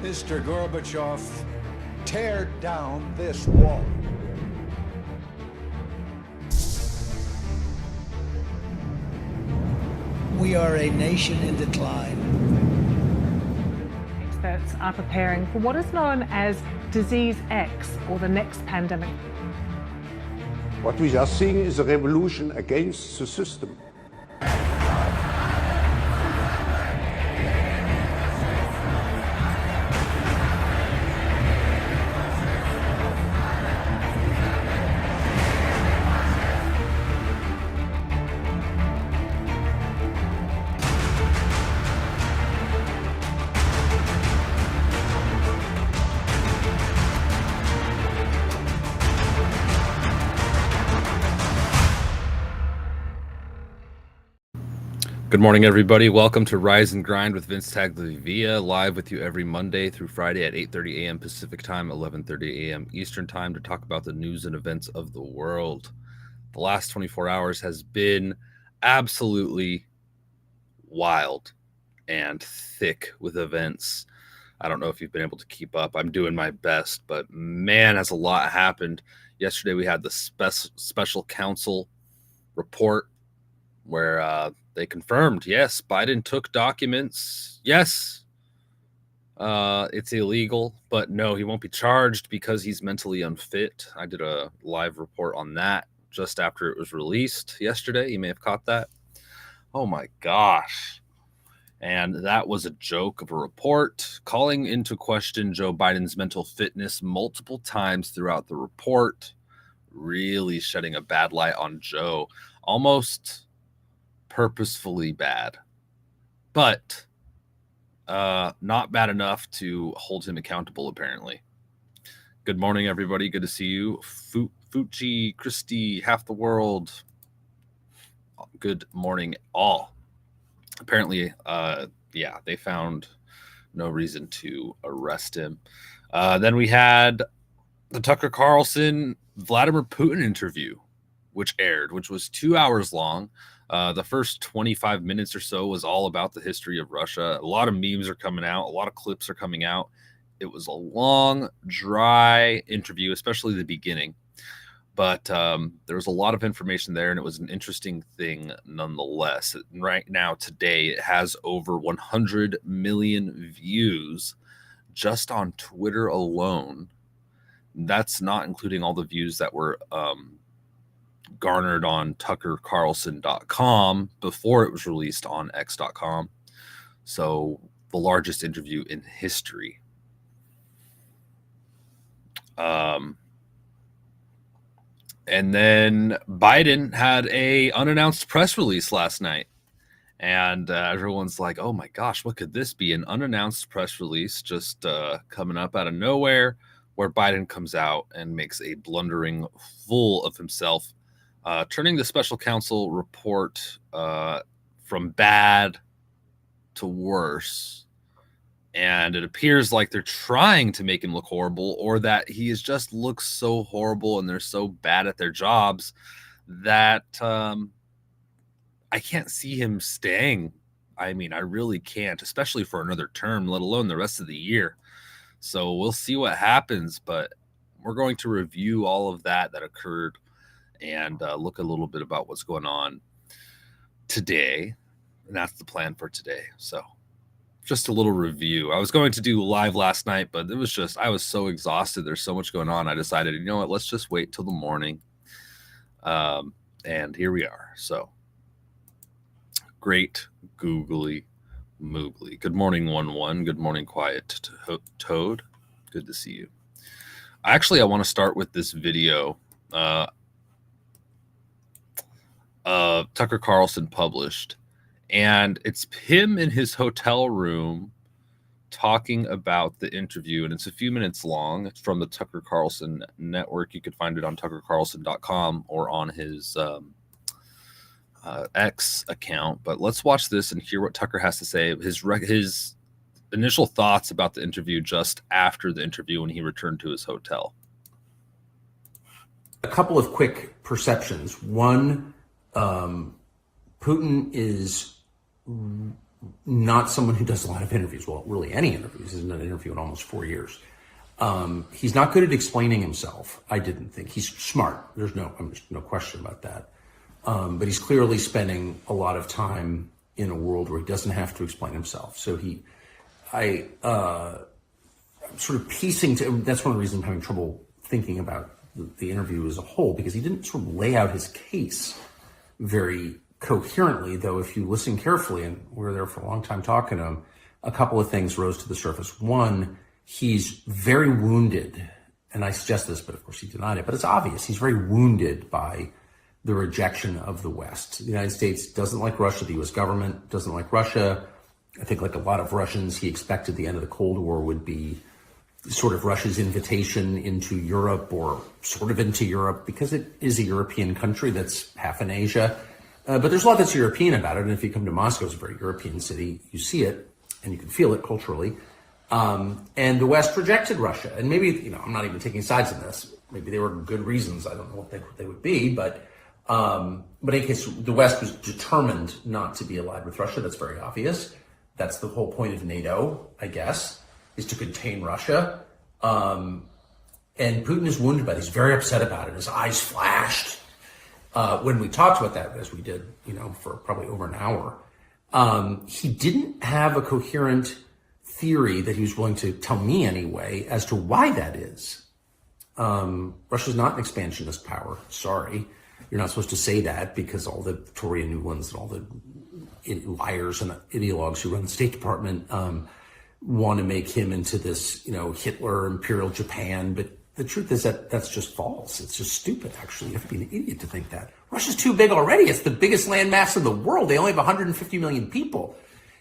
Mr. Gorbachev, tear down this wall. We are a nation in decline. Experts are preparing for what is known as Disease X, or the next pandemic. What we are seeing is a revolution against the system. Good morning, everybody. Welcome to Rise and Grind with VinceTagliavia, live with you every Monday through Friday at 8:30 a.m. Pacific Time, 11:30 a.m. Eastern Time to talk about the news and events of the world. The last 24 hours has been absolutely wild and thick with events. I don't know if you've been able to keep up. I'm doing my best, but man, has a lot happened. Yesterday, we had the special counsel report where they confirmed, yes, Biden took documents. Yes, it's illegal, but no, he won't be charged because he's mentally unfit. I did a live report on that just after it was released yesterday. You may have caught that. Oh my gosh. And that was a joke of a report, calling into question Joe Biden's mental fitness multiple times throughout the report, really shedding a bad light on Joe, almost purposefully bad, but not bad enough to hold him accountable, apparently. Good morning, everybody. Good to see you. Fucci, Christy, half the world. Good morning, all. Apparently, they found no reason to arrest him. Then we had the Tucker Carlson Vladimir Putin interview, which aired, which was 2 hours long. The first 25 minutes or so was all about the history of Russia. A lot of memes are coming out. A lot of clips are coming out. It was a long, dry interview, especially the beginning. But there was a lot of information there, and it was an interesting thing nonetheless. Right now, today, it has over 100 million views just on Twitter alone. That's not including all the views that were garnered on tuckercarlson.com before it was released on x.com. So the largest interview in history. And then Biden had a unannounced press release last night. And everyone's like, oh my gosh, what could this be? An unannounced press release just coming up out of nowhere, where Biden comes out and makes a blundering fool of himself, turning the special counsel report from bad to worse. And it appears like they're trying to make him look horrible, or that he is just looks so horrible and they're so bad at their jobs that I can't see him staying. I mean, I really can't, especially for another term, let alone the rest of the year. So we'll see what happens, but we're going to review all of that occurred and look a little bit about what's going on today. And that's the plan for today. So just a little review. I was going to do live last night, but it was just, I was so exhausted. There's so much going on. I decided, you know what, let's just wait till the morning. And here we are. So great googly moogly. Good morning, 1-1. Good morning, quiet toad. Good to see you. Actually, I want to start with this video Tucker Carlson published, and it's him in his hotel room talking about the interview, and it's a few minutes long. It's from the Tucker Carlson network. You could find it on tuckercarlson.com or on his X account. But let's watch this and hear what Tucker has to say, his initial thoughts about the interview just after the interview when he returned to his hotel. A couple of quick perceptions. One, Putin is not someone who does a lot of interviews. Well, really any interviews. He's done an interview in almost 4 years. He's not good at explaining himself, I didn't think. He's smart. There's no question about that. But he's clearly spending a lot of time in a world where he doesn't have to explain himself. So I'm sort of piecing that's one of the reasons I'm having trouble thinking about the interview as a whole, because he didn't sort of lay out his case very coherently, though if you listen carefully, and we were there for a long time talking to him, a couple of things rose to the surface. One, he's very wounded, and I suggest this, but of course he denied it, but it's obvious. He's very wounded by the rejection of the West. The United States doesn't like Russia. The U.S. government doesn't like Russia. I think like a lot of Russians, he expected the end of the Cold War would be sort of Russia's invitation into Europe, or sort of into Europe, because it is a European country that's half in Asia. But there's a lot that's European about it. And if you come to Moscow, it's a very European city. You see it and you can feel it culturally. And the West rejected Russia. And maybe, I'm not even taking sides in this. Maybe they were good reasons. I don't know what they would be. But in any case, the West was determined not to be allied with Russia. That's very obvious. That's the whole point of NATO, I guess, is to contain Russia. And Putin is wounded by this. He's very upset about it. His eyes flashed when we talked about that, as we did, for probably over an hour. He didn't have a coherent theory that he was willing to tell me anyway as to why that is. Russia's not an expansionist power. Sorry. You're not supposed to say that, because all the Victoria Nulands and all the liars and ideologues who run the State Department want to make him into this, Hitler, Imperial Japan. But the truth is that that's just false. It's just stupid, actually. You have to be an idiot to think that. Russia's too big already. It's the biggest landmass in the world. They only have 150 million people.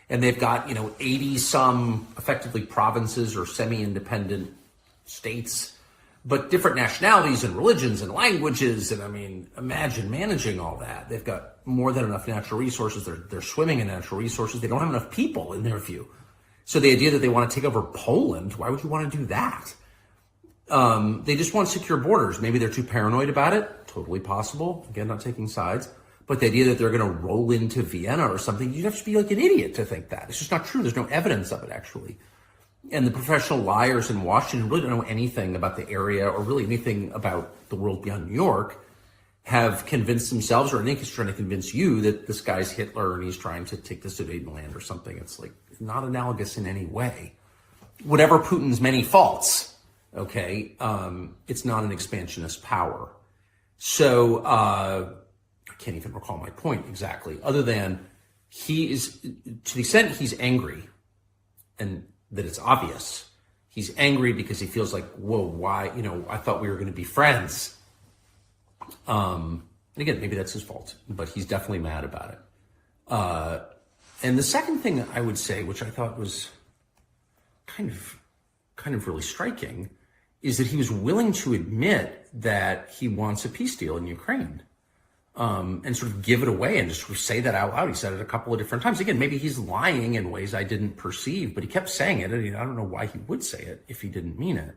And they've got, 80-some effectively provinces or semi-independent states, but different nationalities and religions and languages. And imagine managing all that. They've got more than enough natural resources. They're swimming in natural resources. They don't have enough people in their view. So the idea that they want to take over Poland, why would you want to do that? They just want secure borders. Maybe they're too paranoid about it. Totally possible. Again, not taking sides. But the idea that they're going to roll into Vienna or something, you'd have to be like an idiot to think that. It's just not true. There's no evidence of it, actually. And the professional liars in Washington really don't know anything about the area or really anything about the world beyond New York, have convinced themselves, or in any case trying to convince you, that this guy's Hitler and he's trying to take the Sudetenland or something. It's like not analogous in any way. Whatever Putin's many faults, okay, it's not an expansionist power. So I can't even recall my point exactly, other than he is, to the extent he's angry, and that it's obvious, he's angry because he feels like, whoa, why, I thought we were going to be friends. And again, maybe that's his fault, but he's definitely mad about it. And the second thing I would say, which I thought was kind of really striking, is that he was willing to admit that he wants a peace deal in Ukraine, and sort of give it away and just sort of say that out loud. He said it a couple of different times. Again, maybe he's lying in ways I didn't perceive, but he kept saying it. And I don't know why he would say it if he didn't mean it.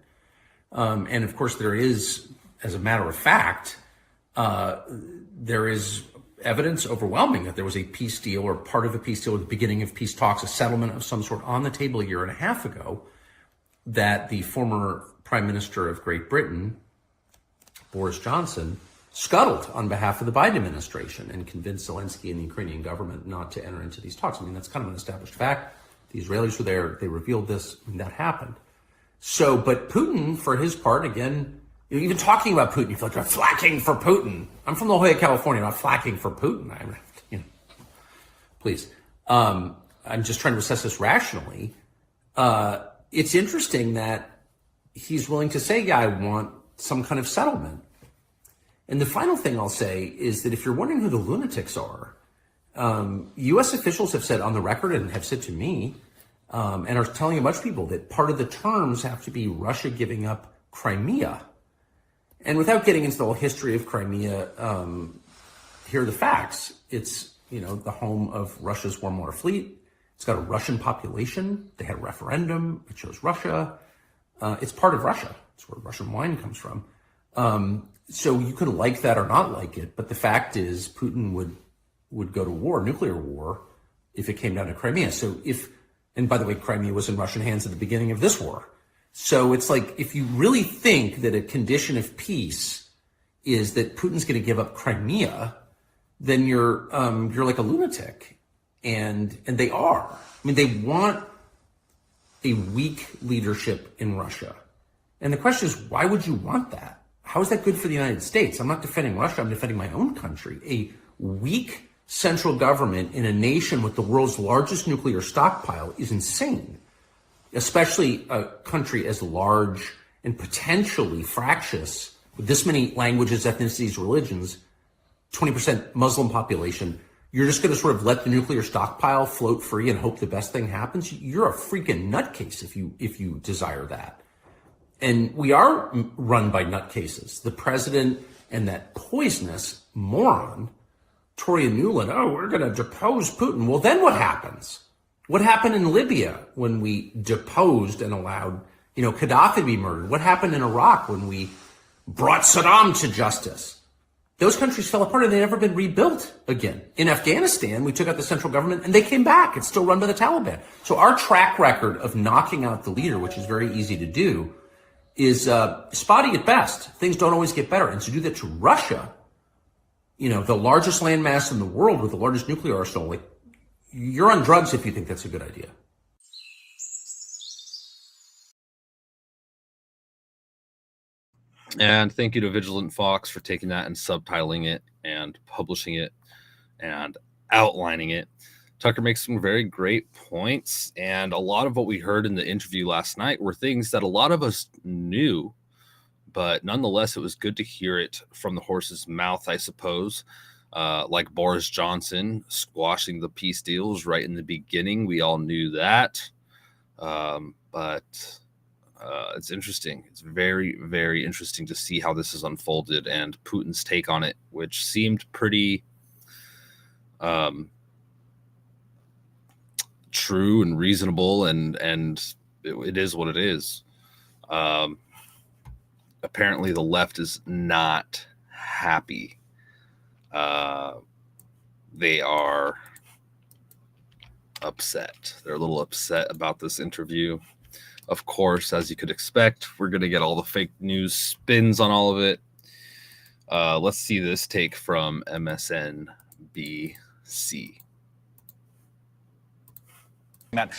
And of course, there is, as a matter of fact, there is evidence overwhelming that there was a peace deal or part of a peace deal at the beginning of peace talks, a settlement of some sort on the table a year and a half ago, that the former Prime Minister of Great Britain, Boris Johnson, scuttled on behalf of the Biden administration and convinced Zelensky and the Ukrainian government not to enter into these talks. That's kind of an established fact. The Israelis were there. They revealed this, and that happened. So, but Putin, for his part, again, even talking about Putin, you feel like I'm flacking for Putin. I'm from La Jolla, California, not flacking for Putin. Please. I'm just trying to assess this rationally. It's interesting that he's willing to say, yeah, I want some kind of settlement. And the final thing I'll say is that if you're wondering who the lunatics are, U.S. officials have said on the record and have said to me, and are telling a bunch of people, that part of the terms have to be Russia giving up Crimea. And without getting into the whole history of Crimea, here are the facts. It's, the home of Russia's warm water fleet. It's got a Russian population. They had a referendum. It chose Russia. It's part of Russia. It's where Russian wine comes from. So you could like that or not like it, but the fact is Putin would go to war, nuclear war, if it came down to Crimea. So and by the way, Crimea was in Russian hands at the beginning of this war. So it's like, if you really think that a condition of peace is that Putin's going to give up Crimea, then you're like a lunatic. And they are. I mean, they want a weak leadership in Russia. And the question is, why would you want that? How is that good for the United States? I'm not defending Russia, I'm defending my own country. A weak central government in a nation with the world's largest nuclear stockpile is insane, especially a country as large and potentially fractious, with this many languages, ethnicities, religions, 20% Muslim population. You're just going to sort of let the nuclear stockpile float free and hope the best thing happens? You're a freaking nutcase if you desire that. And we are run by nutcases. The president and that poisonous moron, Toria Nuland, we're going to depose Putin. Well, then what happens? What happened in Libya when we deposed and allowed, Gaddafi to be murdered? What happened in Iraq when we brought Saddam to justice? Those countries fell apart and they've never been rebuilt again. In Afghanistan, we took out the central government and they came back. It's still run by the Taliban. So our track record of knocking out the leader, which is very easy to do, is spotty at best. Things don't always get better. And to do that to Russia, the largest landmass in the world with the largest nuclear arsenal, like, you're on drugs if you think that's a good idea. And thank you to Vigilant Fox for taking that and subtitling it and publishing it and outlining it. Tucker makes some very great points, and a lot of what we heard in the interview last night were things that a lot of us knew, but nonetheless, it was good to hear it from the horse's mouth, I suppose. Like Boris Johnson squashing the peace deals right in the beginning. We all knew that. But it's interesting. It's very, very interesting to see how this is unfolded and Putin's take on it, which seemed pretty true and reasonable, and it is what it is. Apparently the left is not happy. They are upset. They're a little upset about this interview. Of course, as you could expect, we're going to get all the fake news spins on all of it. Let's see this take from MSNBC. That,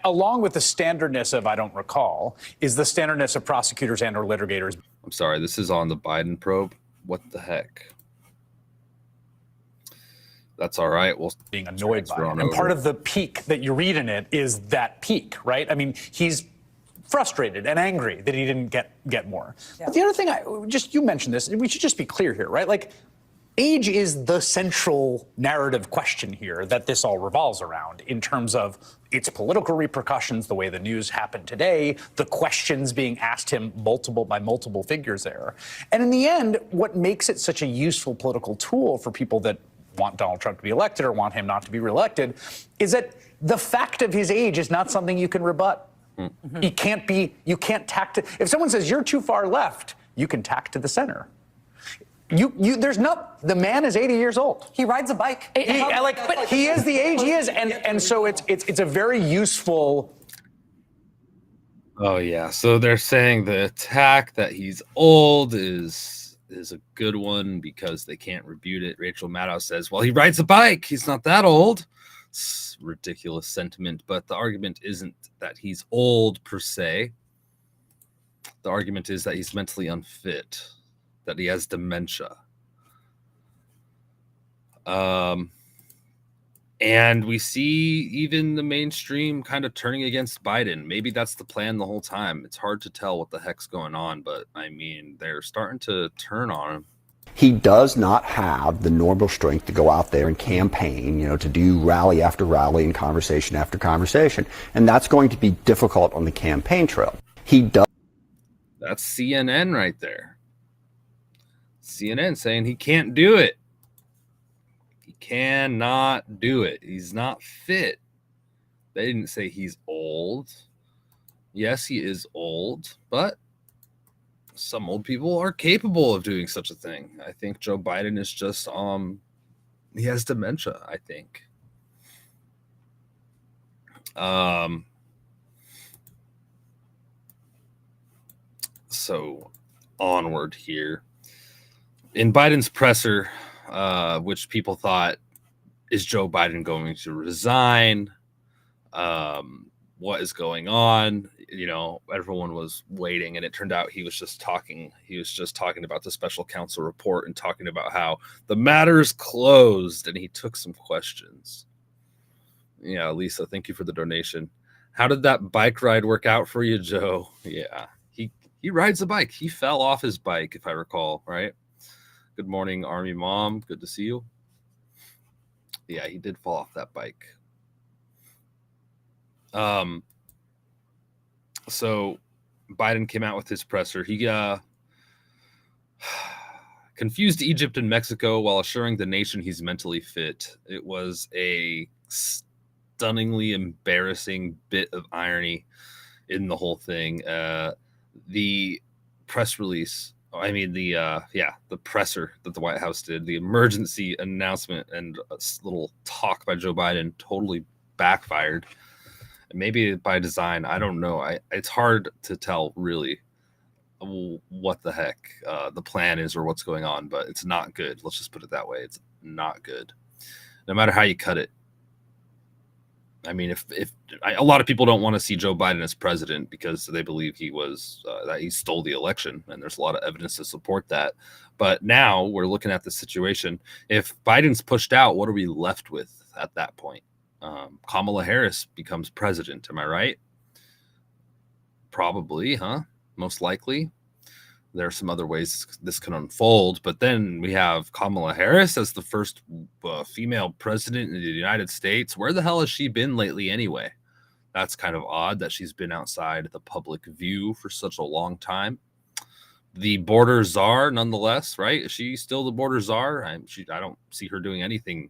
along with the standardness of I don't recall, is the standardness of prosecutors and or litigators. I'm sorry, this is on the Biden probe. What the heck? That's all right. Well, being annoyed by it. And part of the peak that you read in it is that peak, right? I mean, he's frustrated and angry that he didn't get more. Yeah. But the other thing, you mentioned this, we should just be clear here, right? Like, age is the central narrative question here that this all revolves around in terms of its political repercussions, the way the news happened today, the questions being asked him by multiple figures there. And in the end, what makes it such a useful political tool for people that want Donald Trump to be elected or want him not to be reelected is that the fact of his age is not something you can rebut. Mm-hmm. You can't tack to, if someone says you're too far left, you can tack to the center. The man is 80 years old. He rides a bike. But he is the age he is, and so it's a very useful. Oh yeah, so they're saying the attack that he's old is a good one because they can't refute it. Rachel Maddow says, "Well, he rides a bike. He's not that old." It's ridiculous sentiment, but the argument isn't that he's old per se. The argument is that he's mentally unfit, that he has dementia. And we see even the mainstream kind of turning against Biden. Maybe that's the plan the whole time. It's hard to tell what the heck's going on, but I mean, they're starting to turn on him. He does not have the normal strength to go out there and campaign, to do rally after rally and conversation after conversation. And that's going to be difficult on the campaign trail. He does. That's CNN right there. CNN saying he can't do it. He cannot do it. He's not fit. They didn't say he's old. Yes, he is old, but some old people are capable of doing such a thing. I think Joe Biden is just he has dementia, I think. So onward here. In Biden's presser, which people thought, is Joe Biden going to resign? What is going on? You know, everyone was waiting, and it turned out he was just talking. He was just talking about the special counsel report and talking about how the matter's closed, and he took some questions. Yeah, Lisa, thank you for the donation. How did that bike ride work out for you, Joe? Yeah, he rides a bike. He fell off his bike, if I recall, right? Good morning, Army Mom. Good to see you. Yeah, he did fall off that bike. So Biden came out with his presser. He confused Egypt and Mexico while assuring the nation he's mentally fit. It was a stunningly embarrassing bit of irony in the whole thing. The press release, the presser that the White House did, the emergency announcement and a little talk by Joe Biden totally backfired. Maybe by design, I don't know. It's hard to tell really what the heck the plan is or what's going on, but it's not good. Let's just put it that way. It's not good, no matter how you cut it. I mean, if a lot of people don't want to see Joe Biden as president because they believe he was that he stole the election, and there's a lot of evidence to support that. But now we're looking at the situation. If Biden's pushed out, what are we left with at that point? Kamala Harris becomes president. Am I right? Probably, huh? Most likely. There are some other ways this can unfold, but then we have Kamala Harris as the first female president in the United States. Where the hell has she been lately anyway? That's kind of odd that she's been outside the public view for such a long time. The border czar, nonetheless, right? Is she still the border czar? I don't see her doing anything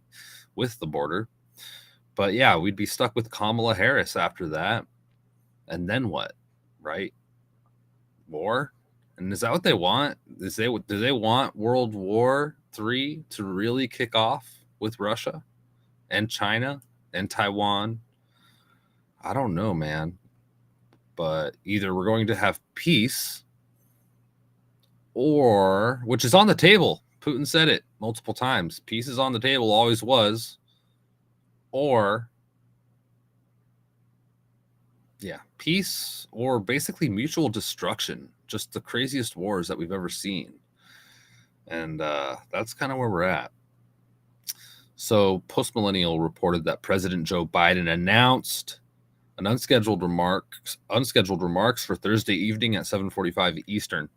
with the border. But yeah, we'd be stuck with Kamala Harris after that. And then what, right? War? And is that what they want? Do they want World War III to really kick off with Russia and China and Taiwan? I don't know, man. But either we're going to have peace or, which is on the table. Putin said it multiple times. Peace is on the table, always was. Or, yeah, peace or basically mutual destruction. Just the craziest wars that we've ever seen. And that's kind of where we're at. So Postmillennial reported that President Joe Biden announced an unscheduled remarks for Thursday evening at 7:45 Eastern.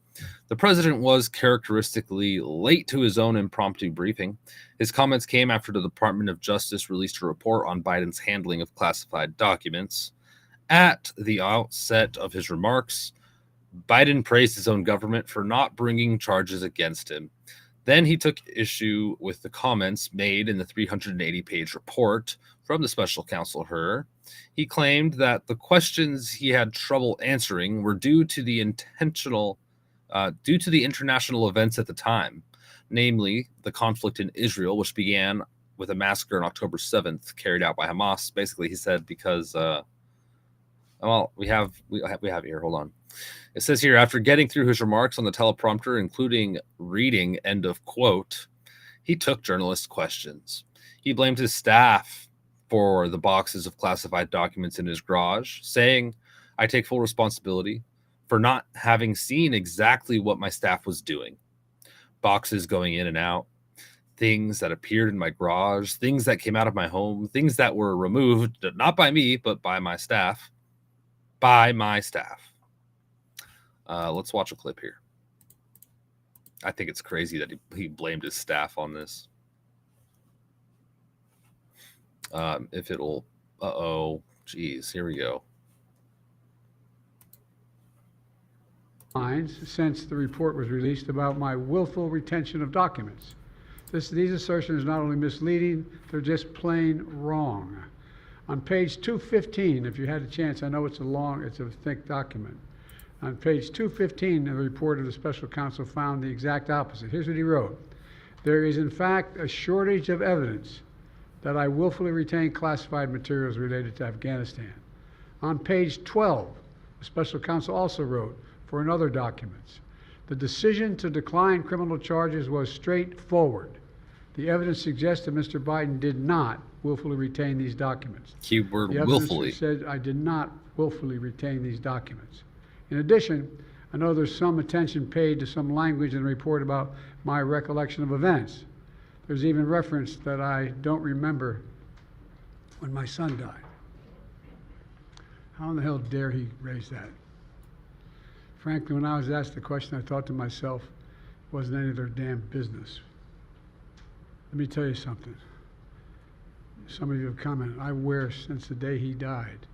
The president was characteristically late to his own impromptu briefing. His comments came after the Department of Justice released a report on Biden's handling of classified documents. At the outset of his remarks, Biden praised his own government for not bringing charges against him. Then he took issue with the comments made in the 380-page report from the special counsel Hur. He claimed that the questions he had trouble answering were due to the international events at the time, namely the conflict in Israel, which began with a massacre on October 7th carried out by Hamas. Basically, he said because, we have it here. Hold on. It says here, after getting through his remarks on the teleprompter, including reading, end of quote, he took journalists' questions. He blamed his staff for the boxes of classified documents in his garage, saying, I take full responsibility for not having seen exactly what my staff was doing. Boxes going in and out, things that appeared in my garage, things that came out of my home, things that were removed, not by me, but by my staff. Let's watch a clip here. I think it's crazy that he blamed his staff on this. If it'll, geez, here we go. Since the report was released about my willful retention of documents. These assertions are not only misleading, they're just plain wrong. On page 215, if you had a chance, I know it's a thick document. On page 215 of the report of the special counsel found the exact opposite. Here's what he wrote. There is in fact a shortage of evidence that I willfully retained classified materials related to Afghanistan. On page 12, the special counsel also wrote for in other documents, the decision to decline criminal charges was straightforward. The evidence suggests that Mr. Biden did not willfully retain these documents. Keyword The evidence willfully. said I did not willfully retain these documents. In addition, I know there's some attention paid to some language in the report about my recollection of events. There's even reference that I don't remember when my son died. How in the hell dare he raise that? Frankly, when I was asked the question, I thought to myself, it wasn't any of their damn business. Let me tell you something. Some of you have commented, I wear since the day he died,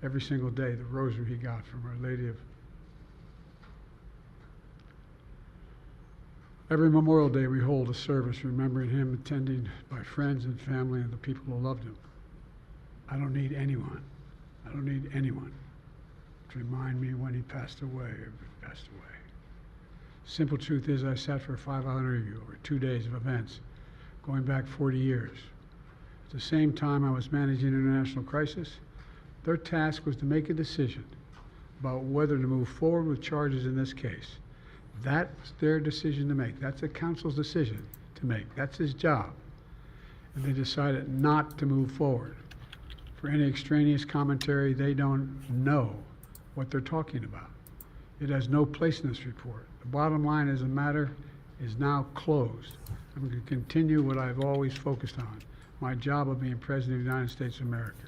every single day, the rosary he got from Our Lady of. Every Memorial Day we hold a service remembering him, attended by friends and family and the people who loved him. I don't need anyone to remind me when he passed away or if he passed away. Simple truth is I sat for a 5-hour interview over 2 days of events going back 40 years. At the same time I was managing international crisis, their task was to make a decision about whether to move forward with charges in this case. That's their decision to make. That's the counsel's decision to make. That's his job. And they decided not to move forward. For any extraneous commentary, they don't know what they're talking about. It has no place in this report. The bottom line is the matter is now closed. I'm going to continue what I've always focused on, my job of being President of the United States of America.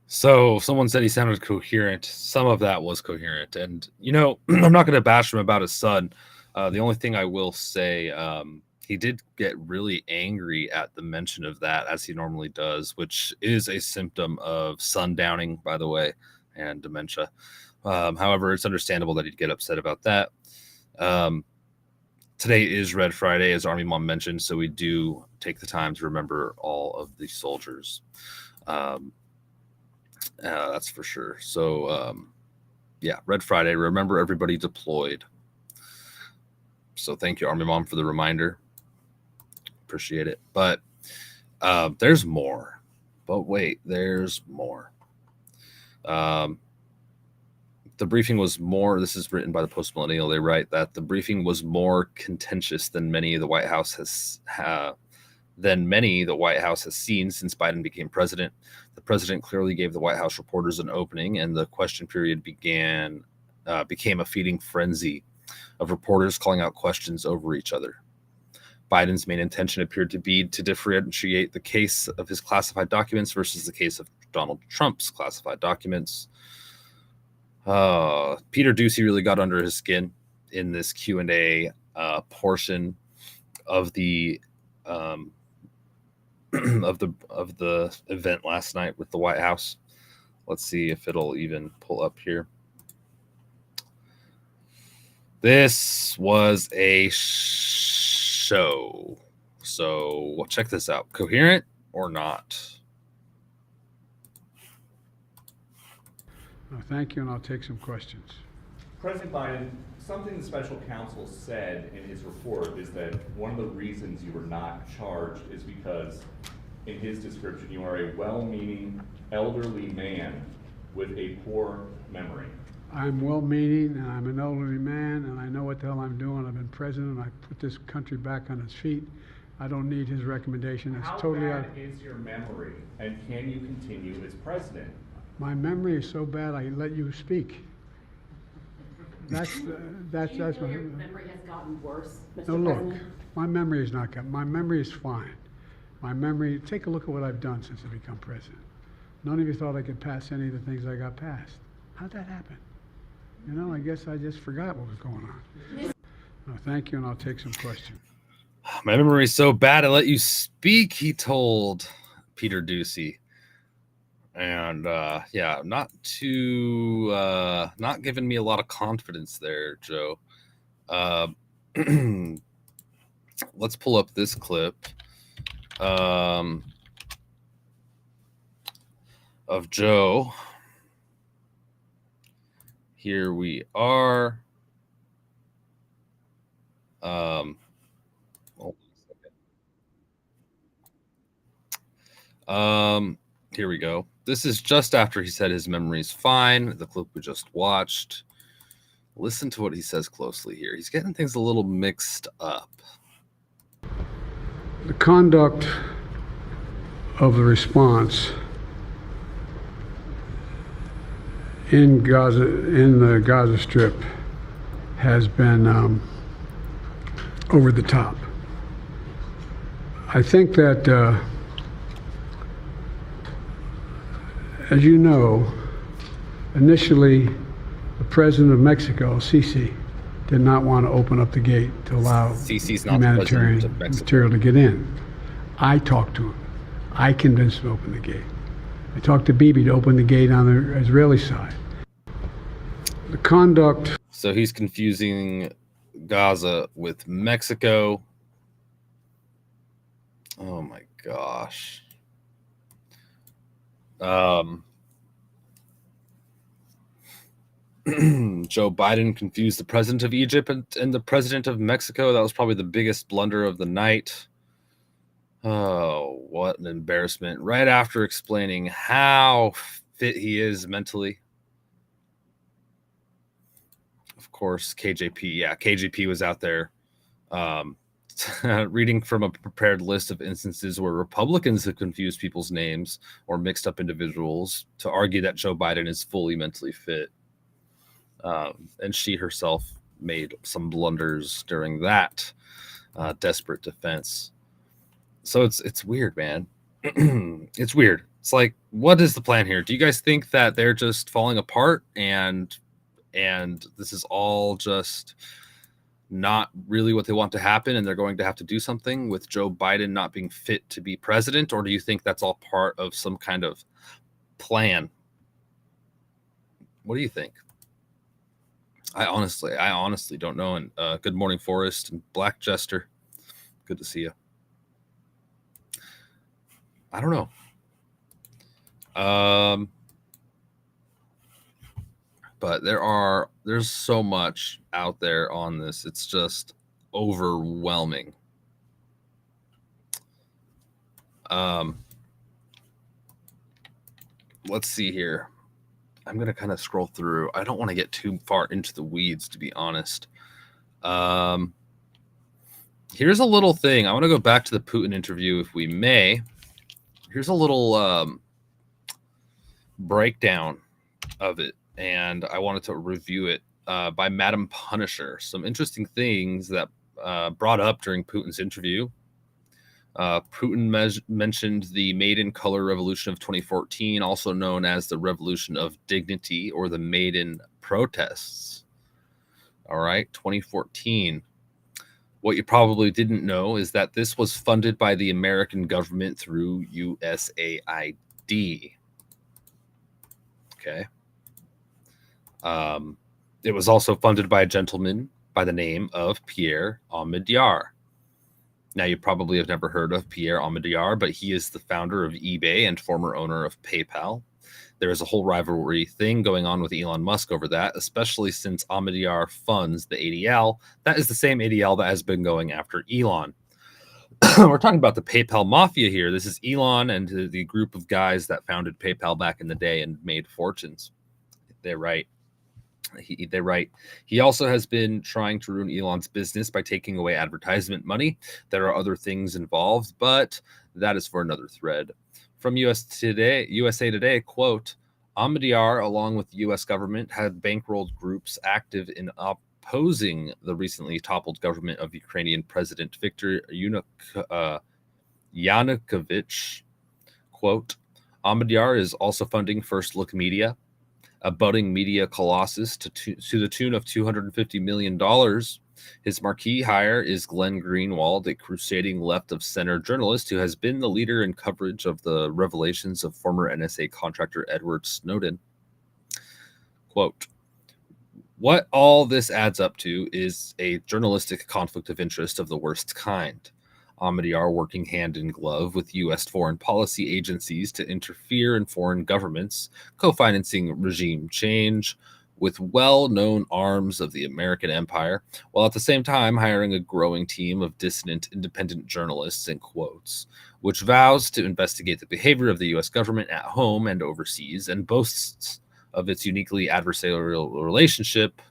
So someone said he sounded coherent. Some of that was coherent. And, you know, I'm not going to bash him about his son. The only thing I will say, he did get really angry at the mention of that, as he normally does, which is a symptom of sundowning, by the way, and dementia. However, it's understandable that he'd get upset about that. Today is Red Friday, as Army Mom mentioned, so we do take the time to remember all of the soldiers. That's for sure. So, yeah, Red Friday. Remember everybody deployed. So thank you, Army Mom, for the reminder. Appreciate it. But there's more. But wait, there's more. The briefing was more, this is written by the Post Millennial. They write that the briefing was more contentious than many the White House has seen since Biden became president. The president clearly gave the White House reporters an opening, and the question period became a feeding frenzy of reporters calling out questions over each other. Biden's main intention appeared to be to differentiate the case of his classified documents versus the case of Donald Trump's classified documents. Peter Doocy really got under his skin in this Q&A portion of the of the event last night with the White House. Let's see if it'll even pull up here. This was a show. So check this out. Coherent or not? Thank you, and I'll take some questions. President Biden, something the special counsel said in his report is that one of the reasons you were not charged is because, in his description, you are a well-meaning elderly man with a poor memory. I'm well-meaning, and I'm an elderly man, and I know what the hell I'm doing. I've been president. I put this country back on its feet. I don't need his recommendation. It's totally How bad is your memory, and can you continue as president? My memory is so bad I let you speak. That's Do you my feel your memory has gotten worse, Mr. No, President? look, my memory is not good. My memory is fine. My memory, take a look at what I've done since I become president. None of you thought I could pass any of the things I got passed. How'd that happen? You know, I guess I just forgot what was going on. No, thank you, and I'll take some questions. My memory is so bad I let you speak, he told Peter Doocy. And yeah, not giving me a lot of confidence there, Joe. Let's pull up this clip of Joe. Here we are. Hold on a second. Here we go. This is just after he said his memory's fine. The clip we just watched. Listen to what he says closely here. He's getting things a little mixed up. The conduct of the response in Gaza, in the Gaza Strip, has been over the top. I think that, as you know, initially the president of Mexico, Sisi, did not want to open up the gate to allow humanitarian material to get in. I talked to him. I convinced him to open the gate. I talked to Bibi to open the gate on the Israeli side. The conduct. So he's confusing Gaza with Mexico. Oh my gosh. Joe Biden confused the president of Egypt and the president of Mexico. That was probably the biggest blunder of the night. Oh, what an embarrassment. Right after explaining how fit he is mentally. Of course, KJP. Yeah, KJP was out there reading from a prepared list of instances where Republicans have confused people's names or mixed up individuals to argue that Joe Biden is fully mentally fit. And she herself made some blunders during that desperate defense. So it's weird, man. It's weird. It's like, what is the plan here? Do you guys think that they're just falling apart and this is all just not really what they want to happen and they're going to have to do something with Joe Biden not being fit to be president? Or do you think that's all part of some kind of plan? What do you think? I honestly don't know. And good morning, Forrest and Black Jester. Good to see you. I don't know. But there's so much out there on this. It's just overwhelming. Let's see here. I'm going to kind of scroll through. I don't want to get too far into the weeds, to be honest. Here's a little thing. I want to go back to the Putin interview, if we may. Here's a little breakdown of it, and I wanted to review it by Madam Punisher. Some interesting things that brought up during Putin's interview. Putin mentioned the Maidan Color Revolution of 2014, also known as the Revolution of Dignity or the Maidan protests. All right, 2014. What you probably didn't know is that this was funded by the American government through USAID. Okay. It was also funded by a gentleman by the name of Pierre Omidyar. Now, you probably have never heard of Pierre Omidyar, but he is the founder of eBay and former owner of PayPal. There is a whole rivalry thing going on with Elon Musk over that, especially since Omidyar funds the ADL. That is the same ADL that has been going after Elon. We're talking about the PayPal mafia here. This is Elon and the group of guys that founded PayPal back in the day and made fortunes. They're right. They're right. He also has been trying to ruin Elon's business by taking away advertisement money. There are other things involved, but that is for another thread. From USA Today, quote, Omidyar, along with the U.S. government, had bankrolled groups active in opposing the recently toppled government of Ukrainian President Viktor Yanukovych. Quote, Omidyar is also funding First Look Media, a budding media colossus, to the tune of $250 million. His marquee hire is Glenn Greenwald, a crusading left-of-center journalist who has been the leader in coverage of the revelations of former NSA contractor Edward Snowden. Quote, what all this adds up to is a journalistic conflict of interest of the worst kind. Omidyar working hand in glove with U.S. foreign policy agencies to interfere in foreign governments, co-financing regime change with well-known arms of the American empire, while at the same time hiring a growing team of dissident independent journalists, in quotes, which vows to investigate the behavior of the U.S. government at home and overseas and boasts of its uniquely adversarial relationship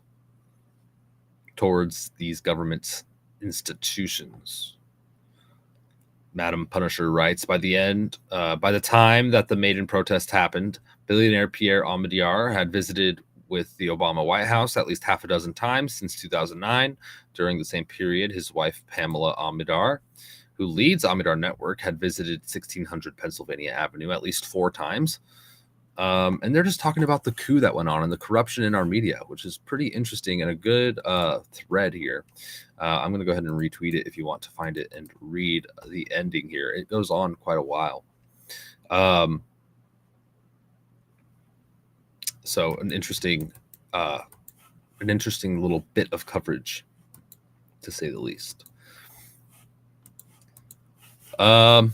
towards these government institutions. Madam Punisher writes, by the time that the maiden protest happened, billionaire Pierre Omidyar had visited with the Obama White House at least half a dozen times since 2009. During the same period, his wife, Pamela Omidyar, who leads Omidyar Network, had visited 1600 Pennsylvania Avenue at least 4 times. And they're just talking about the coup that went on and the corruption in our media, which is pretty interesting and a good thread here. I'm going to go ahead and retweet it if you want to find it and read the ending here. It goes on quite a while. So an interesting little bit of coverage, to say the least. Let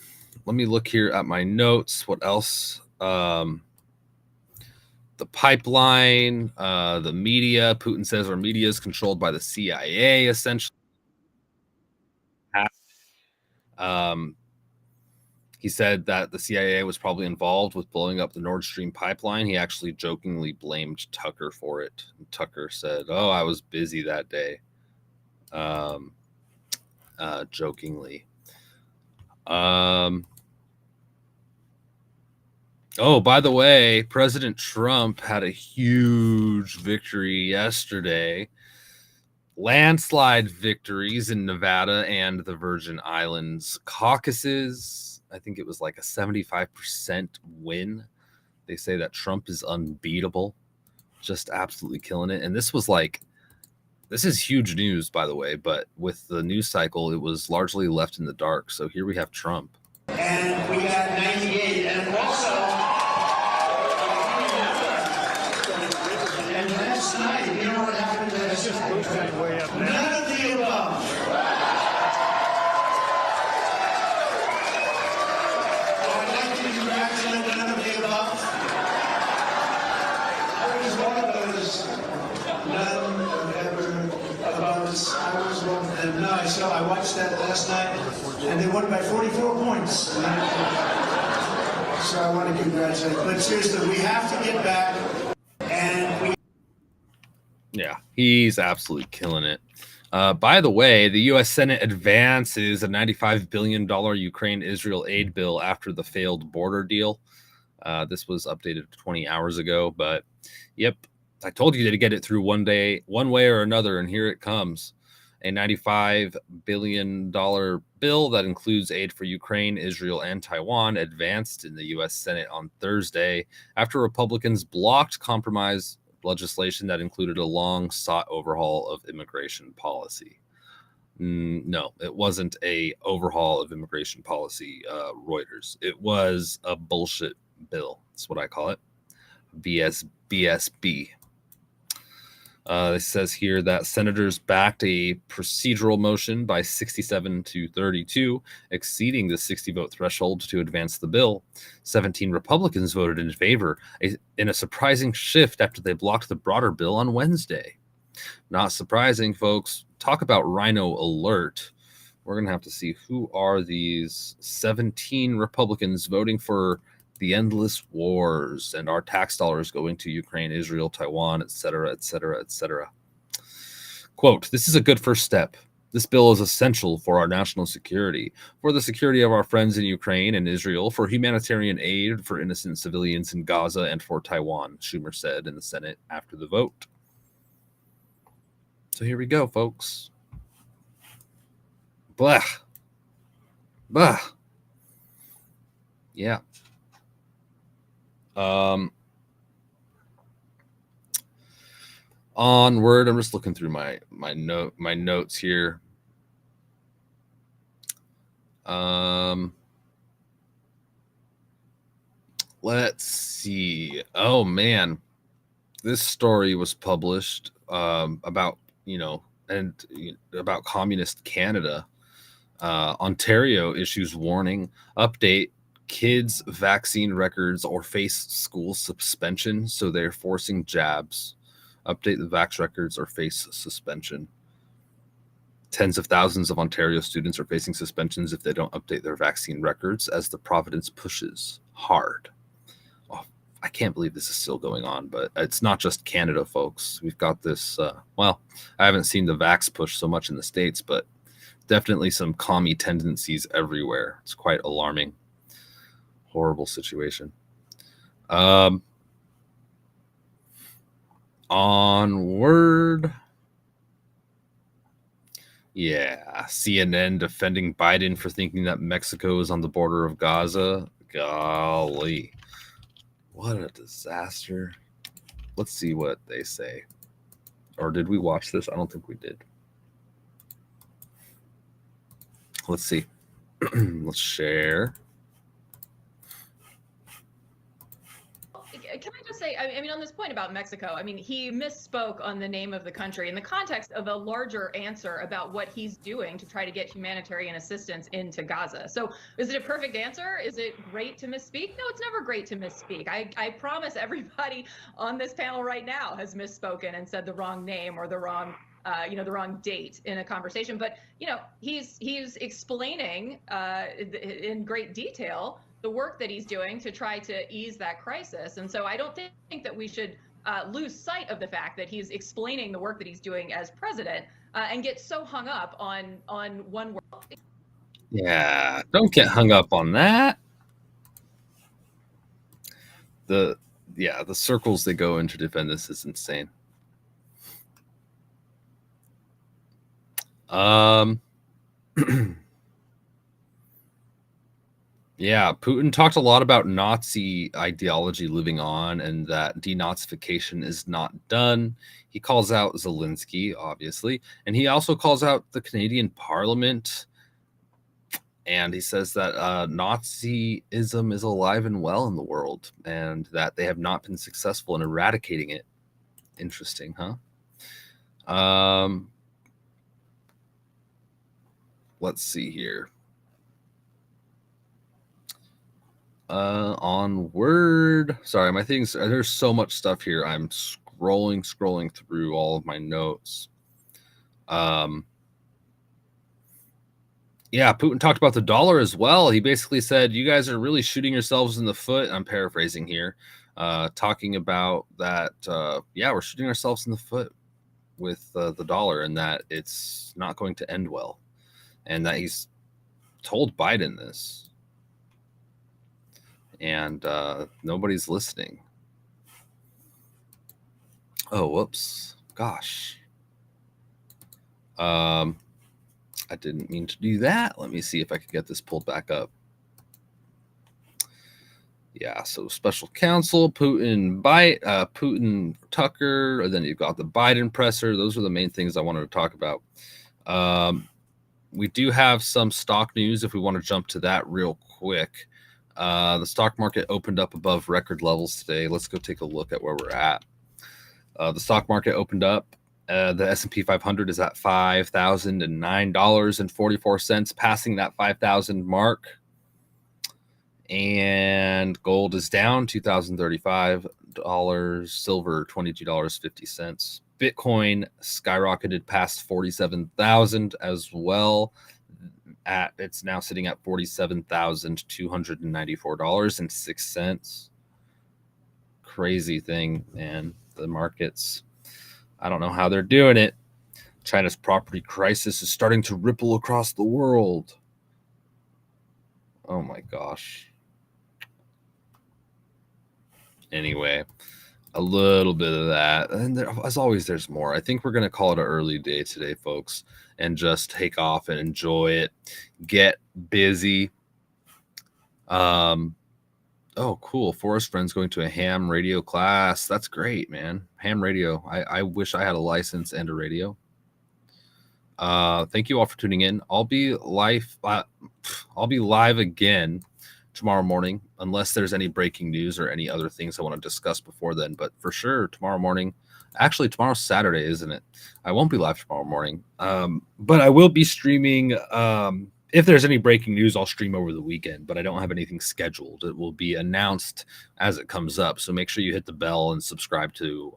me look here at my notes. What else? The pipeline, the media. Putin says our media is controlled by the CIA, essentially. He said that the CIA was probably involved with blowing up the Nord Stream pipeline. He actually jokingly blamed Tucker for it. And Tucker said, "Oh, I was busy that day." Jokingly. Oh, by the way, President Trump had a huge victory yesterday. Landslide victories in Nevada and the Virgin Islands caucuses. I think it was like a 75% win. They say that Trump is unbeatable, just absolutely killing it. And this is huge news, by the way, but with the news cycle, it was largely left in the dark. So here we have Trump. And we got 98, and also, and last night, you know what happened last night? None of the above. I'd like to congratulate none of the above. I was one of those none of ever above. I was one of them. No, I watched that last night, and they won by 44 points. So I want to congratulate. But seriously, we have to get back, and we. Yeah, he's absolutely killing it. By the way, the U.S. Senate advances a $95 billion Ukraine-Israel aid bill after the failed border deal. This was updated 20 hours ago, but yep, I told you to get it through one way or another, and here it comes. A $95 billion bill that includes aid for Ukraine, Israel, and Taiwan advanced in the U.S. Senate on Thursday after Republicans blocked compromise legislation that included a long-sought overhaul of immigration policy. No, it wasn't a overhaul of immigration policy, Reuters. It was a bullshit bill. That's what I call it. BSB. It says here that senators backed a procedural motion by 67 to 32, exceeding the 60-vote threshold to advance the bill. 17 Republicans voted in favor, in a surprising shift after they blocked the broader bill on Wednesday. Not surprising, folks. Talk about Rhino alert. We're going to have to see who are these 17 Republicans voting for the endless wars and our tax dollars going to Ukraine, Israel, Taiwan, etc., etc., etc. Quote, this is a good first step. This bill is essential for our national security, for the security of our friends in Ukraine and Israel, for humanitarian aid for innocent civilians in Gaza, and for Taiwan, Schumer said in the Senate after the vote. So here we go, folks. Blah. Blah. Yeah. Onward. I'm just looking through my notes here. Let's see. Oh man, this story was published about about communist Canada. Ontario issues warning. Update. Kids' vaccine records or face school suspension, so they're forcing jabs. Update the vax records or face suspension. Tens of thousands of Ontario students are facing suspensions if they don't update their vaccine records as the province pushes hard. Oh, I can't believe this is still going on, but it's not just Canada, folks. We've got this, well, I haven't seen the vax push so much in the States, but definitely some commie tendencies everywhere. It's quite alarming. Horrible situation. Onward. Yeah, CNN defending Biden for thinking that Mexico is on the border of Gaza. Golly, what a disaster. Let's see what they say. Or did we watch this? I don't think we did. Let's see. Let's share. Can I just say, I mean, on this point about Mexico, I mean, he misspoke on the name of the country in the context of a larger answer about what he's doing to try to get humanitarian assistance into Gaza. So is it a perfect answer? Is it great to misspeak? No, it's never great to misspeak. I promise everybody on this panel right now has misspoken and said the wrong name or the wrong the wrong date in a conversation. But, he's explaining in great detail the work that he's doing to try to ease that crisis. And so I don't think that we should lose sight of the fact that he's explaining the work that he's doing as president and get so hung up on one word. Yeah, don't get hung up on that. The circles they go in to defend this is insane. Yeah, Putin talked a lot about Nazi ideology living on and that denazification is not done. He calls out Zelensky, obviously, and he also calls out the Canadian Parliament. And he says that Nazism is alive and well in the world and that they have not been successful in eradicating it. Interesting, huh? Let's see here. Onward. Sorry, my things, there's so much stuff here. I'm scrolling through all of my notes. Yeah, Putin talked about the dollar as well. He basically said, you guys are really shooting yourselves in the foot. I'm paraphrasing here, talking about that. We're shooting ourselves in the foot with the dollar and that it's not going to end well. And that he's told Biden this. And nobody's listening. Oh, whoops. Gosh. I didn't mean to do that. Let me see if I can get this pulled back up. Yeah, so special counsel, Putin, Tucker, and then you've got the Biden presser. Those are the main things I wanted to talk about. We do have some stock news if we want to jump to that real quick. The stock market opened up above record levels today. Let's go take a look at where we're at. The stock market opened up. The S&P 500 is at $5,009.44, passing that 5,000 mark. And gold is down $2,035. Silver $22.50. Bitcoin skyrocketed past 47,000 as well. It's now sitting at $47,294.06. Crazy thing, man. The markets, I don't know how they're doing it. China's property crisis is starting to ripple across the world. Oh my gosh. Anyway, a little bit of that. And as always, there's more. I think we're going to call it an early day today, folks, and just take off and enjoy it. Get busy. Oh, cool. Forest Friend's going to a ham radio class. That's great, man. Ham radio. I wish I had a license and a radio. Thank you all for tuning in. I'll be live again tomorrow morning, unless there's any breaking news or any other things I want to discuss before then. But for sure, tomorrow morning. Actually, tomorrow's Saturday, isn't it? I won't be live tomorrow morning. But I will be streaming. If there's any breaking news, I'll stream over the weekend, but I don't have anything scheduled. It will be announced as it comes up. So make sure you hit the bell and subscribe to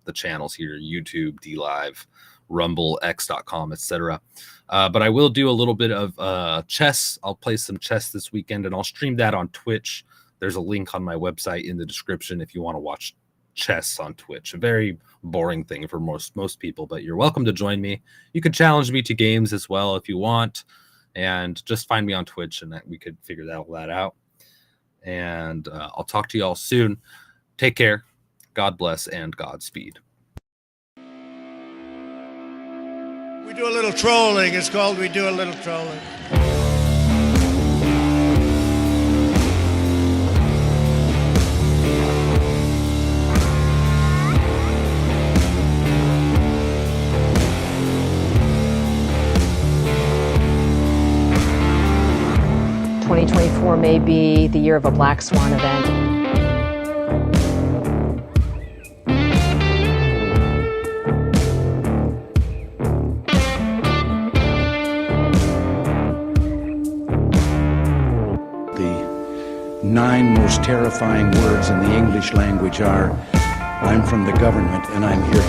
the channels here, YouTube, DLive, rumblex.com, etc. But I will do a little bit of chess. I'll play some chess this weekend, and I'll stream that on Twitch. There's a link on my website in the description if you want to watch chess on Twitch. A very boring thing for most people, but you're welcome to join me. You can challenge me to games as well if you want, and just find me on Twitch, and we could figure all that out. And I'll talk to you all soon. Take care. God bless and Godspeed. We do a little trolling. It's called We Do a Little Trolling. ...2024 may be the year of a black swan event. The 9 most terrifying words in the English language are, I'm from the government and I'm here